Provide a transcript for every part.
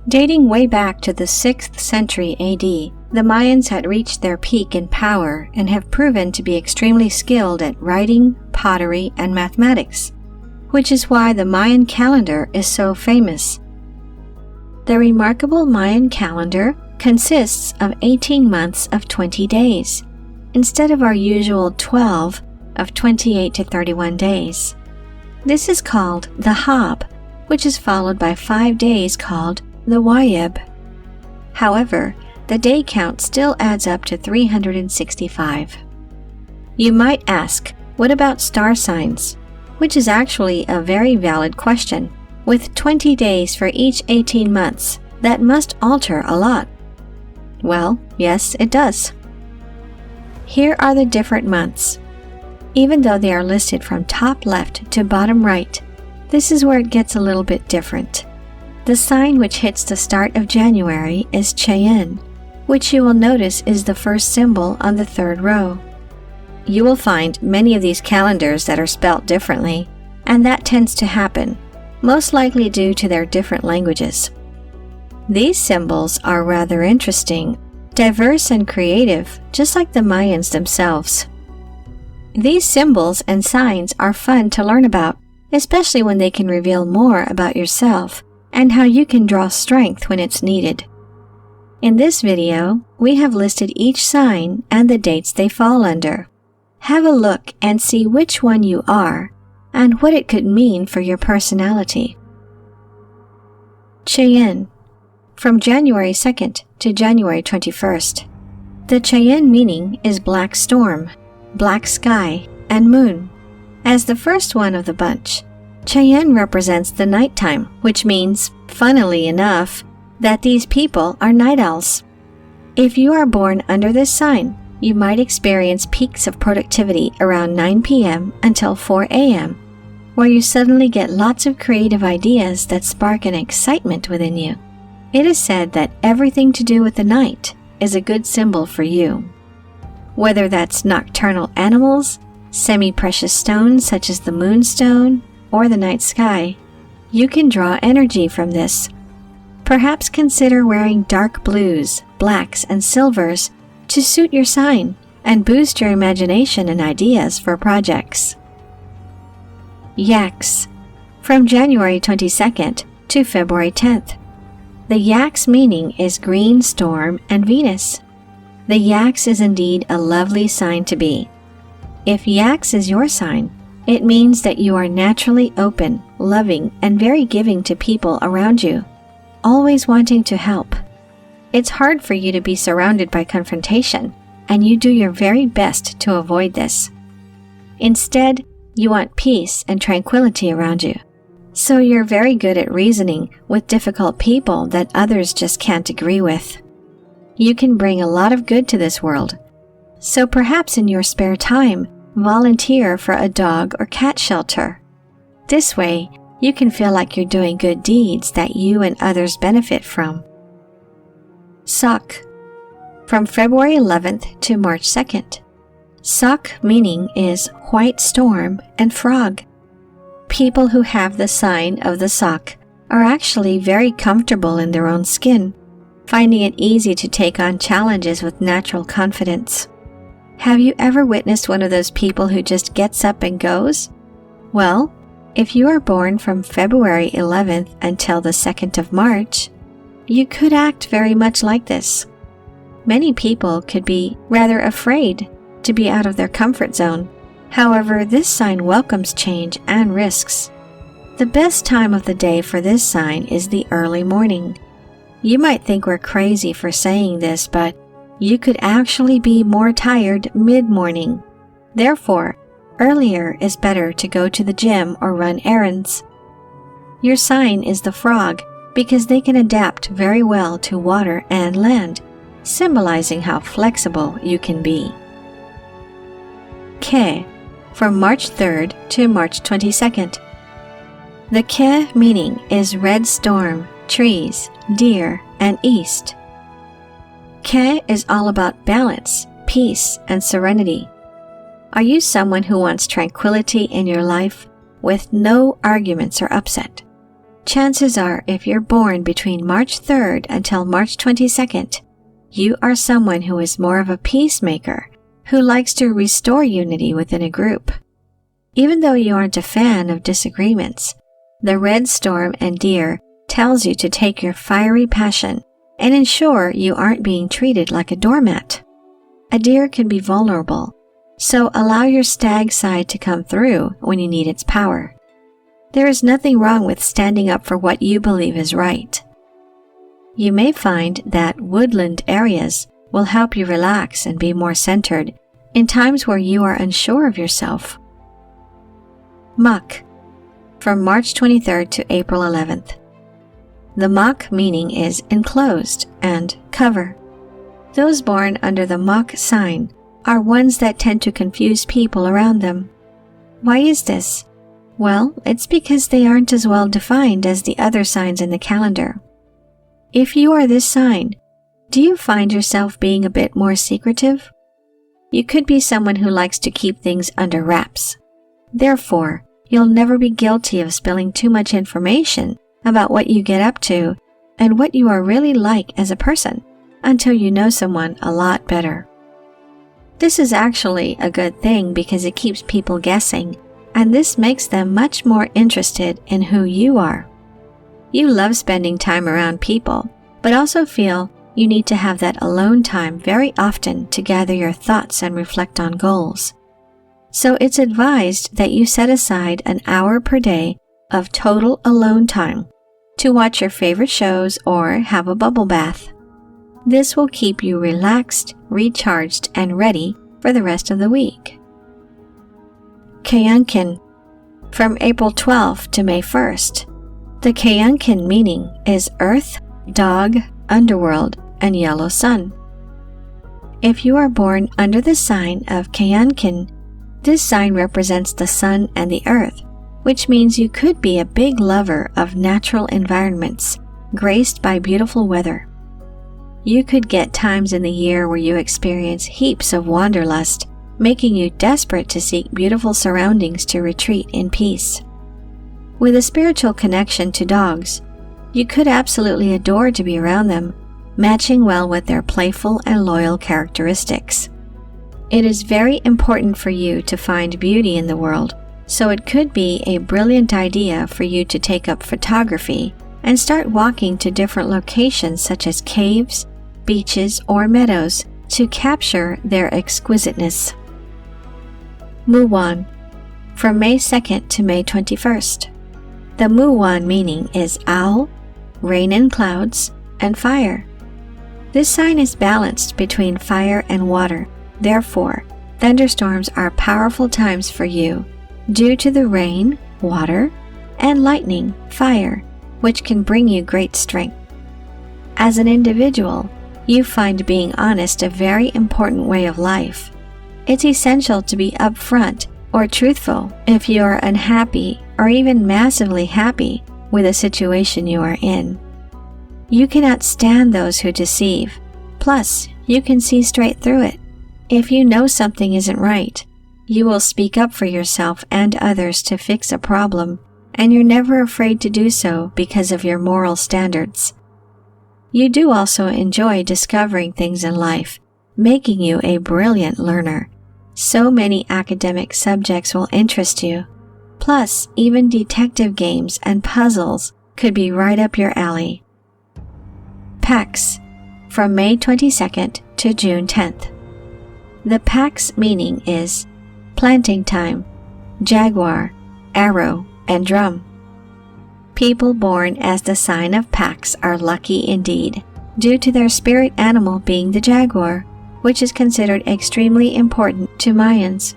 Dating way back to the 6th century AD, the Mayans had reached their peak in power and have proven to be extremely skilled at writing, pottery, and mathematics, which is why the Mayan calendar is so famous. The remarkable Mayan calendar consists of 18 months of 20 days, instead of our usual 12 of 28 to 31 days. This is called the Hab, which is followed by 5 days called the Wayib. However, the day count still adds up to 365. You might ask, what about star signs? Which is actually a very valid question. With 20 days for each 18 months, that must alter a lot. Well, yes, it does. Here are the different months. Even though they are listed from top left to bottom right, this is where it gets a little bit different. The sign which hits the start of January is Cheyenne, which you will notice is the first symbol on the third row. You will find many of these calendars that are spelt differently, and that tends to happen, most likely due to their different languages. These symbols are rather interesting, diverse and creative, just like the Mayans themselves. These symbols and signs are fun to learn about, especially when they can reveal more about yourself and how you can draw strength when it's needed. In this video, we have listed each sign and the dates they fall under. Have a look and see which one you are and what it could mean for your personality. Cheyenne, from January 2nd to January 21st. The Cheyenne meaning is black storm, black sky, and moon. As the first one of the bunch, Cheyenne represents the nighttime, which means, funnily enough, that these people are night owls. If you are born under this sign, you might experience peaks of productivity around 9 p.m. until 4 a.m., where you suddenly get lots of creative ideas that spark an excitement within you. It is said that everything to do with the night is a good symbol for you. Whether that's nocturnal animals, semi-precious stones such as the moonstone, or the night sky, you can draw energy from this. Perhaps consider wearing dark blues, blacks, and silvers to suit your sign and boost your imagination and ideas for projects. Yaks, from January 22nd to February 10th. The yak's meaning is green storm and Venus. The yaks is indeed a lovely sign to be. If yaks is your sign, it means that you are naturally open, loving, and very giving to people around you, always wanting to help. It's hard for you to be surrounded by confrontation, and you do your very best to avoid this. Instead, you want peace and tranquility around you. So you're very good at reasoning with difficult people that others just can't agree with. You can bring a lot of good to this world. So perhaps in your spare time, volunteer for a dog or cat shelter. This way, you can feel like you're doing good deeds that you and others benefit from. Sak, from February 11th to March 2nd. Sak meaning is white storm and frog. People who have the sign of the Sak are actually very comfortable in their own skin, finding it easy to take on challenges with natural confidence. Have you ever witnessed one of those people who just gets up and goes? Well, if you are born from February 11th until the 2nd of March, you could act very much like this. Many people could be rather afraid to be out of their comfort zone. However, this sign welcomes change and risks. The best time of the day for this sign is the early morning. You might think we're crazy for saying this, but you could actually be more tired mid-morning. Therefore, earlier is better to go to the gym or run errands. Your sign is the frog because they can adapt very well to water and land, symbolizing how flexible you can be. Ke, from March 3rd to March 22nd. The Ke meaning is red storm, trees, deer, and east. Ke is all about balance, peace, and serenity. Are you someone who wants tranquility in your life with no arguments or upset? Chances are, if you're born between March 3rd until March 22nd, you are someone who is more of a peacemaker, who likes to restore unity within a group. Even though you aren't a fan of disagreements, the red storm and deer tells you to take your fiery passion and ensure you aren't being treated like a doormat. A deer can be vulnerable, so allow your stag side to come through when you need its power. There is nothing wrong with standing up for what you believe is right. You may find that woodland areas will help you relax and be more centered in times where you are unsure of yourself. Muck, from March 23rd to April 11th. The muck meaning is enclosed and cover. Those born under the muck sign are ones that tend to confuse people around them. Why is this? Well, it's because they aren't as well defined as the other signs in the calendar. If you are this sign, do you find yourself being a bit more secretive? You could be someone who likes to keep things under wraps. Therefore, you'll never be guilty of spilling too much information about what you get up to and what you are really like as a person until you know someone a lot better. This is actually a good thing because it keeps people guessing, and this makes them much more interested in who you are. You love spending time around people, but also feel you need to have that alone time very often to gather your thoughts and reflect on goals. So it's advised that you set aside an hour per day of total alone time to watch your favorite shows or have a bubble bath. This will keep you relaxed, recharged, and ready for the rest of the week. Kayunkin, from April 12th to May 1st. The Kayunkin meaning is earth, dog, underworld, and yellow sun. If you are born under the sign of Kayunkin, this sign represents the sun and the earth, which means you could be a big lover of natural environments, graced by beautiful weather. You could get times in the year where you experience heaps of wanderlust, making you desperate to seek beautiful surroundings to retreat in peace. With a spiritual connection to dogs, you could absolutely adore to be around them, matching well with their playful and loyal characteristics. It is very important for you to find beauty in the world, so it could be a brilliant idea for you to take up photography and start walking to different locations such as caves, beaches, or meadows to capture their exquisiteness. Muwan, from May 2nd to May 21st. The Muwan meaning is owl, rain and clouds, and fire. This sign is balanced between fire and water. Therefore, thunderstorms are powerful times for you due to the rain, water, and lightning, fire, which can bring you great strength. As an individual, you find being honest a very important way of life. It's essential to be upfront or truthful if you are unhappy or even massively happy with a situation you are in. You cannot stand those who deceive. Plus, you can see straight through it. If you know something isn't right, you will speak up for yourself and others to fix a problem, and you're never afraid to do so because of your moral standards. You do also enjoy discovering things in life, making you a brilliant learner. So many academic subjects will interest you. Plus, even detective games and puzzles could be right up your alley. Pax, from May 22nd to June 10th. The Pax meaning is planting time, jaguar, arrow, and drum. People born as the sign of Pax are lucky indeed, due to their spirit animal being the jaguar, which is considered extremely important to Mayans.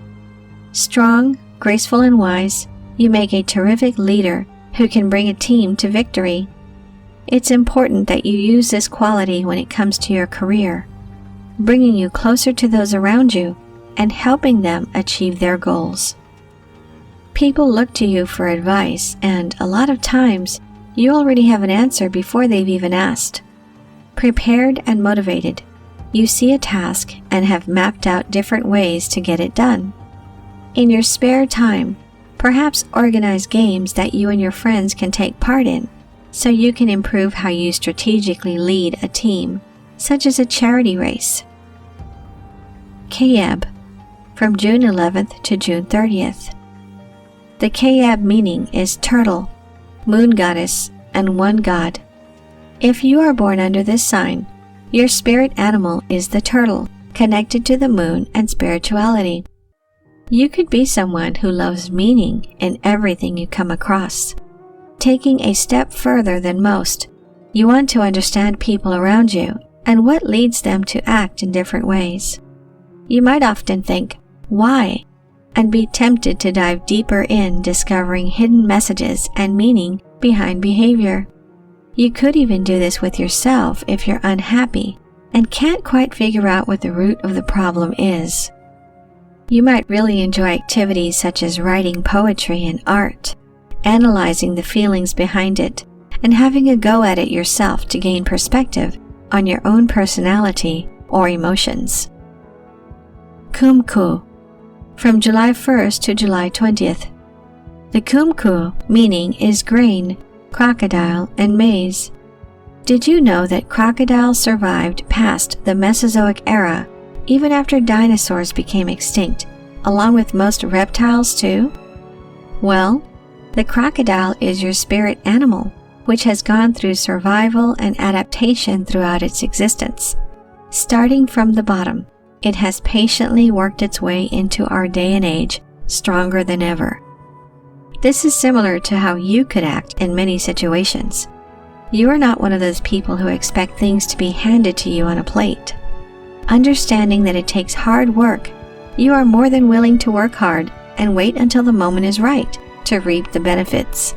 Strong, graceful, and wise, you make a terrific leader who can bring a team to victory. It's important that you use this quality when it comes to your career, bringing you closer to those around you and helping them achieve their goals. People look to you for advice, and a lot of times, you already have an answer before they've even asked. Prepared and motivated, you see a task and have mapped out different ways to get it done. In your spare time, perhaps organize games that you and your friends can take part in so you can improve how you strategically lead a team, such as a charity race. Kayeb, from June 11th to June 30th. The Kayeb meaning is turtle, moon goddess, and one god. If you are born under this sign, your spirit animal is the turtle, connected to the moon and spirituality. You could be someone who loves meaning in everything you come across. Taking a step further than most, you want to understand people around you and what leads them to act in different ways. You might often think, why? And be tempted to dive deeper in discovering hidden messages and meaning behind behavior. You could even do this with yourself if you're unhappy and can't quite figure out what the root of the problem is. You might really enjoy activities such as writing poetry and art, analyzing the feelings behind it, and having a go at it yourself to gain perspective on your own personality or emotions. Kumku, from July 1st to July 20th. The Kumku meaning is grain, crocodile, and maize. Did you know that crocodiles survived past the Mesozoic era even after dinosaurs became extinct, along with most reptiles too? Well, the crocodile is your spirit animal, which has gone through survival and adaptation throughout its existence. Starting from the bottom, it has patiently worked its way into our day and age, stronger than ever. This is similar to how you could act in many situations. You are not one of those people who expect things to be handed to you on a plate. Understanding that it takes hard work, you are more than willing to work hard and wait until the moment is right to reap the benefits.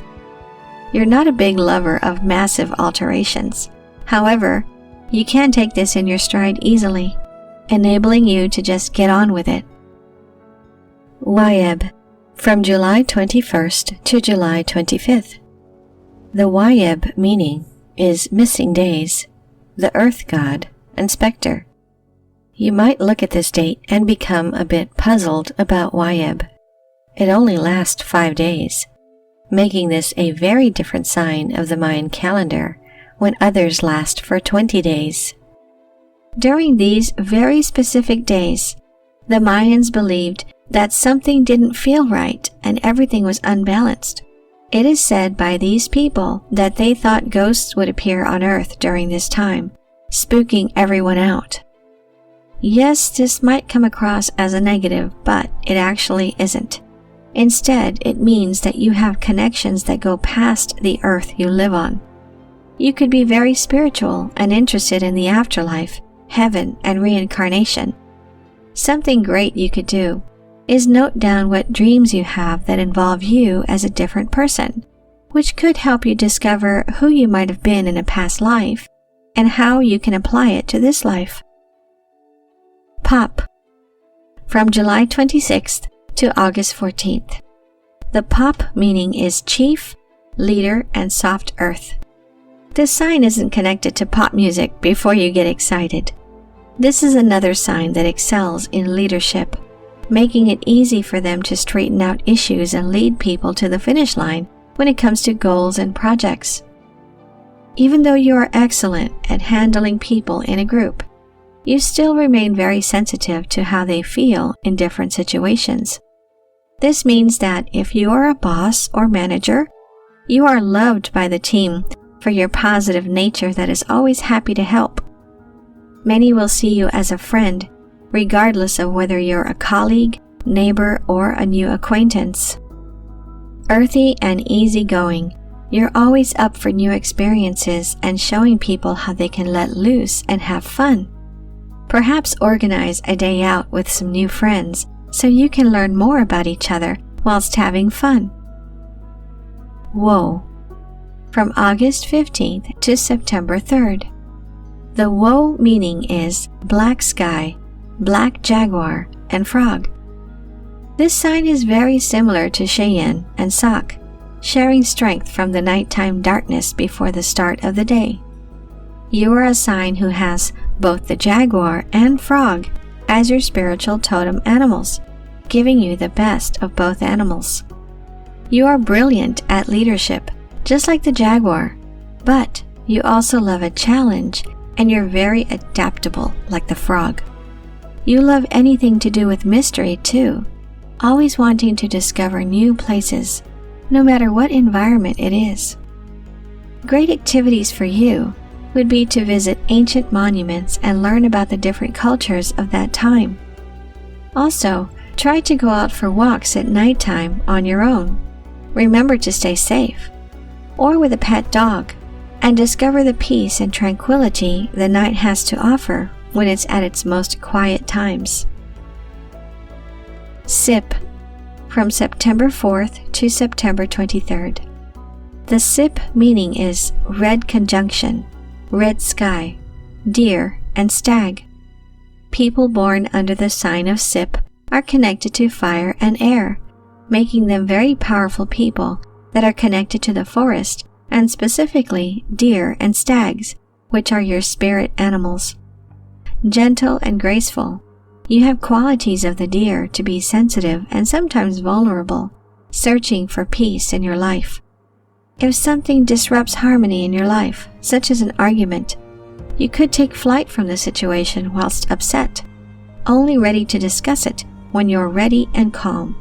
You're not a big lover of massive alterations. However, you can take this in your stride easily, enabling you to just get on with it. Wayeb, from July 21st to July 25th. The Wayeb meaning is missing days, the earth god, and specter. You might look at this date and become a bit puzzled about Wayeb. It only lasts 5 days, making this a very different sign of the Mayan calendar when others last for 20 days. During these very specific days, the Mayans believed that something didn't feel right and everything was unbalanced. It is said by these people that they thought ghosts would appear on Earth during this time, spooking everyone out. Yes, this might come across as a negative, but it actually isn't. Instead, it means that you have connections that go past the Earth you live on. You could be very spiritual and interested in the afterlife, heaven, and reincarnation. Something great you could do is note down what dreams you have that involve you as a different person, which could help you discover who you might have been in a past life and how you can apply it to this life. Pop, from July 26th to August 14th. The Pop meaning is chief, leader, and soft earth. This sign isn't connected to pop music before you get excited. This is another sign that excels in leadership, making it easy for them to straighten out issues and lead people to the finish line when it comes to goals and projects. Even though you are excellent at handling people in a group, you still remain very sensitive to how they feel in different situations. This means that if you are a boss or manager, you are loved by the team for your positive nature that is always happy to help. Many will see you as a friend, regardless of whether you're a colleague, neighbor, or a new acquaintance. Earthy and easygoing, you're always up for new experiences and showing people how they can let loose and have fun. Perhaps organize a day out with some new friends so you can learn more about each other whilst having fun. Woe, from August 15th to September 3rd. The woe meaning is black sky, black jaguar, and frog. This sign is very similar to Cheyenne and Sak, sharing strength from the nighttime darkness before the start of the day. You are a sign who has both the jaguar and frog as your spiritual totem animals, giving you the best of both animals. You are brilliant at leadership, just like the jaguar, But you also love a challenge, and you're very adaptable like the frog. You love anything to do with mystery too, always wanting to discover new places, no matter what environment it is. Great activities for you would be to visit ancient monuments and learn about the different cultures of that time. Also, try to go out for walks at nighttime on your own. Remember to stay safe, or with a pet dog, and discover the peace and tranquility the night has to offer when it's at its most quiet times. SIP, from September 4th to September 23rd. The SIP meaning is red conjunction, red sky, deer, and stag. People born under the sign of SIP are connected to fire and air, making them very powerful people that are connected to the forest, and specifically deer and stags, which are your spirit animals. Gentle and graceful, you have qualities of the deer to be sensitive and sometimes vulnerable, searching for peace in your life. If something disrupts harmony in your life, such as an argument, you could take flight from the situation whilst upset, only ready to discuss it when you're ready and calm.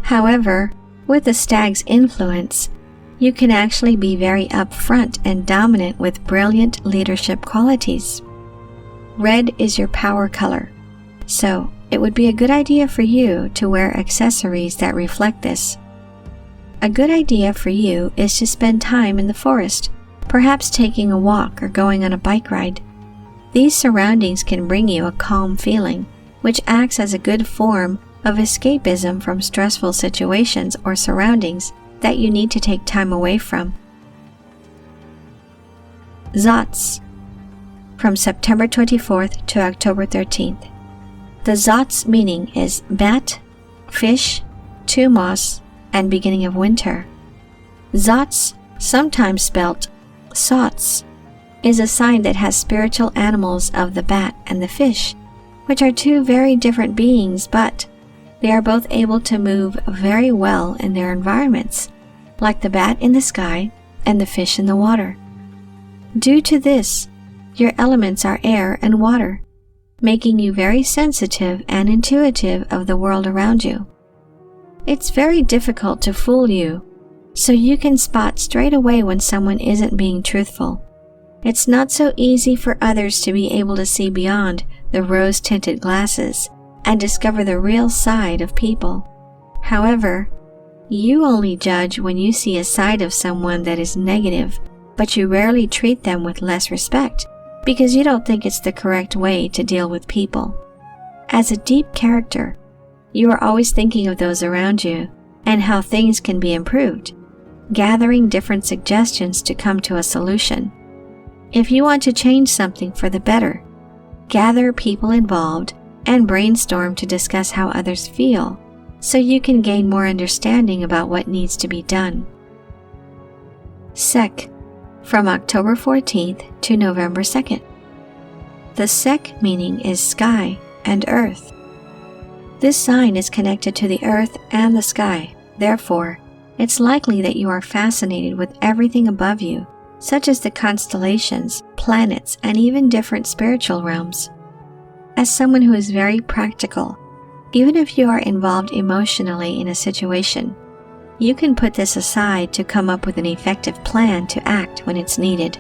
However, with the stag's influence, you can actually be very upfront and dominant with brilliant leadership qualities. Red is your power color, so it would be a good idea for you to wear accessories that reflect this. A good idea for you is to spend time in the forest, perhaps taking a walk or going on a bike ride. These surroundings can bring you a calm feeling, which acts as a good form of escapism from stressful situations or surroundings that you need to take time away from. Zots, from September 24th to October 13th. The Zots meaning is bat, fish, moss, and beginning of winter. Zots, sometimes spelt sots, is a sign that has spiritual animals of the bat and the fish, which are two very different beings, but they are both able to move very well in their environments, like the bat in the sky and the fish in the water. Due to this, your elements are air and water, making you very sensitive and intuitive of the world around you. It's very difficult to fool you, so you can spot straight away when someone isn't being truthful. It's not so easy for others to be able to see beyond the rose-tinted glasses and discover the real side of people. However, you only judge when you see a side of someone that is negative, but you rarely treat them with less respect because you don't think it's the correct way to deal with people. As a deep character, you are always thinking of those around you and how things can be improved, gathering different suggestions to come to a solution. If you want to change something for the better, gather people involved and brainstorm to discuss how others feel so you can gain more understanding about what needs to be done. Sek, from October 14th to November 2nd. The Sek meaning is sky and earth. This sign is connected to the earth and the sky. Therefore, it's likely that you are fascinated with everything above you, such as the constellations, planets, and even different spiritual realms. As someone who is very practical, even if you are involved emotionally in a situation, you can put this aside to come up with an effective plan to act when it's needed.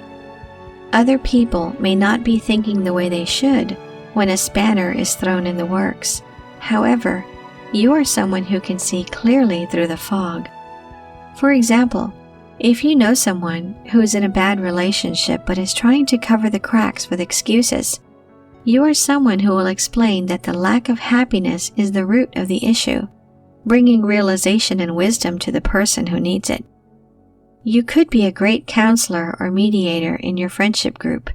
Other people may not be thinking the way they should when a spanner is thrown in the works. However, you are someone who can see clearly through the fog. For example, if you know someone who is in a bad relationship but is trying to cover the cracks with excuses, you are someone who will explain that the lack of happiness is the root of the issue, bringing realization and wisdom to the person who needs it. You could be a great counselor or mediator in your friendship group,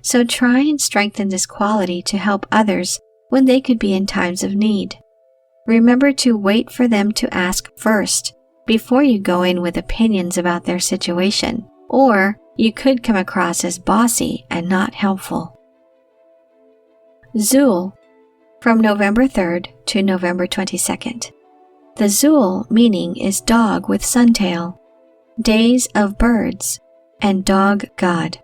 so try and strengthen this quality to help others when they could be in times of need. Remember to wait for them to ask first before you go in with opinions about their situation, or you could come across as bossy and not helpful. Zul, from November 3rd to November 22nd. The Zul meaning is dog with suntail. Days of birds, and dog god.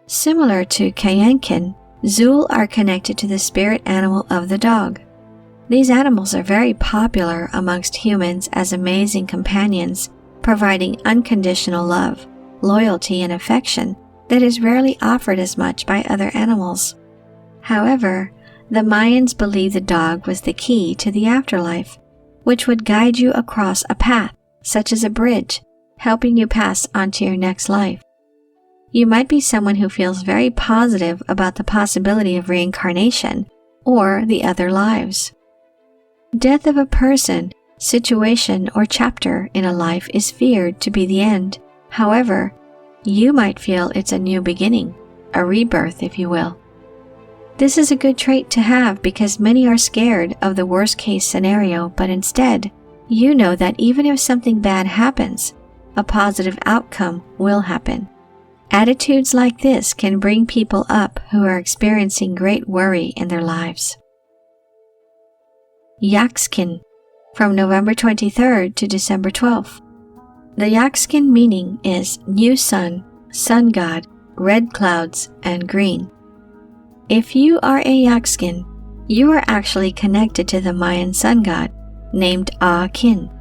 Similar to Kayankin, Zul are connected to the spirit animal of the dog. These animals are very popular amongst humans as amazing companions, providing unconditional love, loyalty, and affection that is rarely offered as much by other animals. However, the Mayans believed the dog was the key to the afterlife, which would guide you across a path, such as a bridge, helping you pass on to your next life. You might be someone who feels very positive about the possibility of reincarnation or the other lives. Death of a person, situation, or chapter in a life is feared to be the end. However, you might feel it's a new beginning, a rebirth, if you will. This is a good trait to have because many are scared of the worst-case scenario, but instead, you know that even if something bad happens, a positive outcome will happen. Attitudes like this can bring people up who are experiencing great worry in their lives. Yakskin, from November 23rd to December 12th. The Yakskin meaning is new sun, sun god, red clouds, and green. If you are a Yakskin, you are actually connected to the Mayan sun god, named Aakin.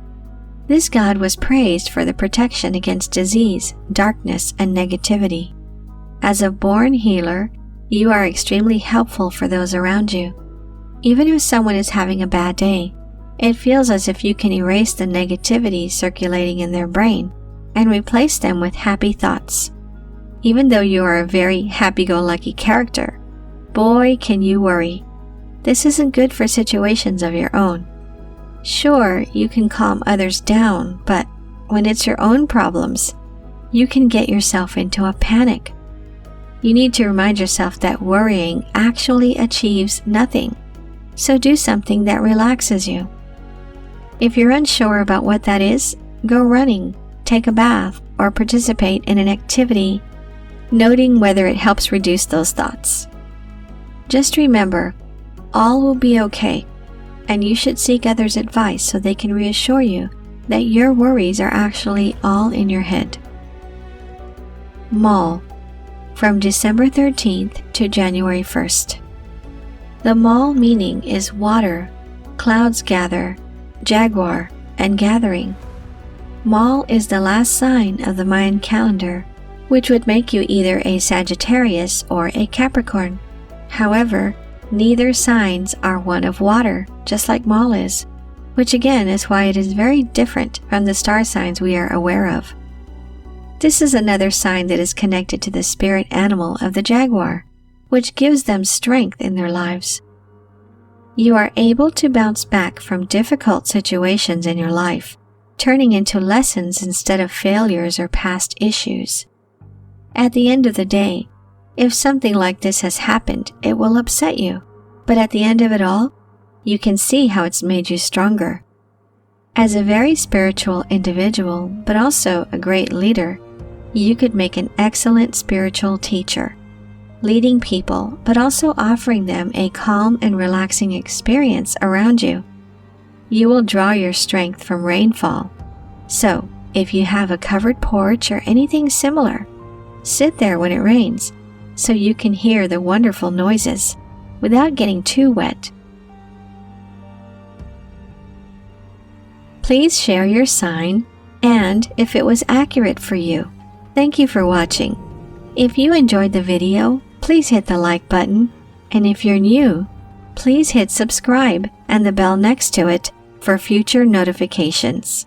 This god was praised for the protection against disease, darkness, and negativity. As a born healer, you are extremely helpful for those around you. Even if someone is having a bad day, it feels as if you can erase the negativity circulating in their brain and replace them with happy thoughts. Even though you are a very happy-go-lucky character, boy, can you worry. This isn't good for situations of your own. Sure, you can calm others down, but when it's your own problems, you can get yourself into a panic. You need to remind yourself that worrying actually achieves nothing, so do something that relaxes you. If you're unsure about what that is, go running, take a bath, or participate in an activity, noting whether it helps reduce those thoughts. Just remember, all will be okay, and you should seek others' advice so they can reassure you that your worries are actually all in your head. Mal, from December 13th to January 1st. The Mal meaning is water, clouds gather, jaguar, and gathering. Mal is the last sign of the Mayan calendar, which would make you either a Sagittarius or a Capricorn. However, neither signs are one of water, just like Mal is, which again is why it is very different from the star signs we are aware of. This is another sign that is connected to the spirit animal of the jaguar, which gives them strength in their lives. You are able to bounce back from difficult situations in your life, turning into lessons instead of failures or past issues. At the end of the day, if something like this has happened, it will upset you, but at the end of it all, you can see how it's made you stronger. As a very spiritual individual, but also a great leader, you could make an excellent spiritual teacher, leading people, but also offering them a calm and relaxing experience around you. You will draw your strength from rainfall. So, if you have a covered porch or anything similar, sit there when it rains so you can hear the wonderful noises without getting too wet. Please share your sign and if it was accurate for you. Thank you for watching. If you enjoyed the video, please hit the like button, and if you're new, please hit subscribe and the bell next to it for future notifications.